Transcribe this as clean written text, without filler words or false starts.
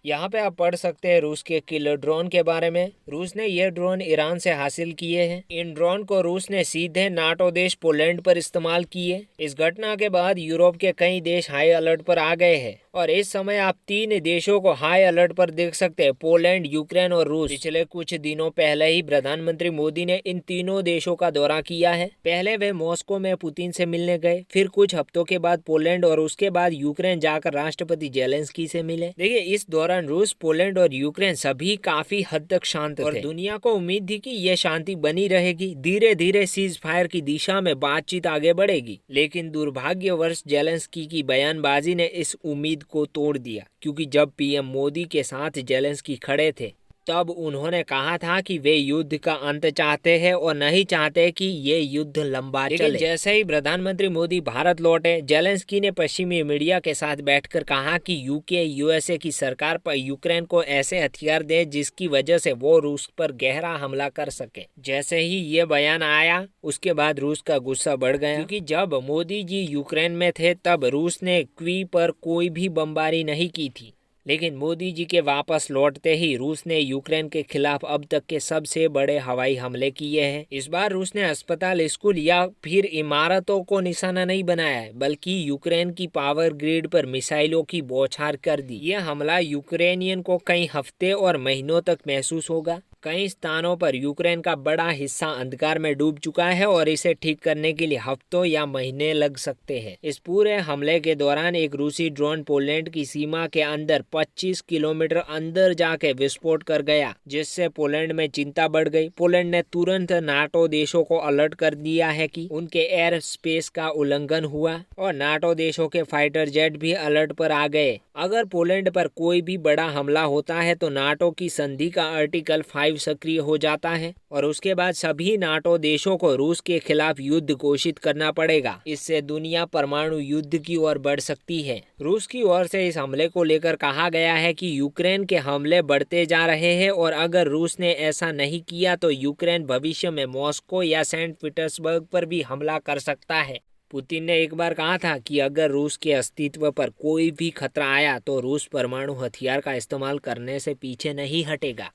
यहाँ पे आप पढ़ सकते हैं रूस के किलर ड्रोन के बारे में। रूस ने ये ड्रोन ईरान से हासिल किए हैं। इन ड्रोन को रूस ने सीधे नाटो देश पोलैंड पर इस्तेमाल किए। इस घटना के बाद यूरोप के कई देश हाई अलर्ट पर आ गए हैं और इस समय आप 3 देशों को हाई अलर्ट पर देख सकते हैं, पोलैंड, यूक्रेन और रूस। पिछले कुछ दिनों पहले ही प्रधानमंत्री मोदी ने इन तीनों देशों का दौरा किया है। पहले वे मॉस्को में पुतिन से मिलने गए, फिर कुछ हफ्तों के बाद पोलैंड और उसके बाद यूक्रेन जाकर राष्ट्रपति जेलेंस्की से मिले। देखिए, इस दौरान रूस, पोलैंड और यूक्रेन सभी काफी हद तक शांत थे और दुनिया को उम्मीद थी कि यह शांति बनी रहेगी। धीरे धीरे सीज फायर की दिशा में बातचीत आगे बढ़ेगी, लेकिन दुर्भाग्यवश जेलेंस्की की बयानबाजी ने इस उम्मीद को तोड़ दिया, क्योंकि जब पीएम मोदी के साथ जेलेंस्की खड़े थे तब उन्होंने कहा था कि वे युद्ध का अंत चाहते हैं और नहीं चाहते कि ये युद्ध लंबा चले। जैसे ही प्रधानमंत्री मोदी भारत लौटे, जेलेंस्की ने पश्चिमी मीडिया के साथ बैठकर कहा कि यूके, यूएसए की सरकार पर यूक्रेन को ऐसे हथियार दे जिसकी वजह से वो रूस पर गहरा हमला कर सके। जैसे ही ये बयान आया, उसके बाद रूस का गुस्सा बढ़ गया, क्योंकि जब मोदी जी यूक्रेन में थे तब रूस ने कीव पर कोई भी बमबारी नहीं की थी, लेकिन मोदी जी के वापस लौटते ही रूस ने यूक्रेन के खिलाफ अब तक के सबसे बड़े हवाई हमले किए हैं। इस बार रूस ने अस्पताल, स्कूल या फिर इमारतों को निशाना नहीं बनाया है, बल्कि यूक्रेन की पावर ग्रिड पर मिसाइलों की बौछार कर दी। यह हमला यूक्रेनियन को कई हफ्ते और महीनों तक महसूस होगा। कई स्थानों पर यूक्रेन का बड़ा हिस्सा अंधकार में डूब चुका है और इसे ठीक करने के लिए हफ्तों या महीने लग सकते हैं। इस पूरे हमले के दौरान एक रूसी ड्रोन पोलैंड की सीमा के अंदर 25 किलोमीटर अंदर जाके विस्फोट कर गया, जिससे पोलैंड में चिंता बढ़ गई। पोलैंड ने तुरंत नाटो देशों को अलर्ट कर दिया है कि उनके एयर स्पेस का उल्लंघन हुआ और नाटो देशों के फाइटर जेट भी अलर्ट पर आ गए। अगर पोलैंड पर कोई भी बड़ा हमला होता है तो नाटो की संधि का आर्टिकल 5 सक्रिय हो जाता है और उसके बाद सभी नाटो देशों को रूस के खिलाफ युद्ध घोषित करना पड़ेगा। इससे दुनिया परमाणु युद्ध की ओर बढ़ सकती है। रूस की ओर से इस हमले को लेकर कहा गया है कि यूक्रेन के हमले बढ़ते जा रहे हैं और अगर रूस ने ऐसा नहीं किया तो यूक्रेन भविष्य में मॉस्को या सेंट पीटर्सबर्ग पर भी हमला कर सकता है। पुतिन ने एक बार कहा था कि अगर रूस के अस्तित्व पर कोई भी खतरा आया तो रूस परमाणु हथियार का इस्तेमाल करने से पीछे नहीं हटेगा।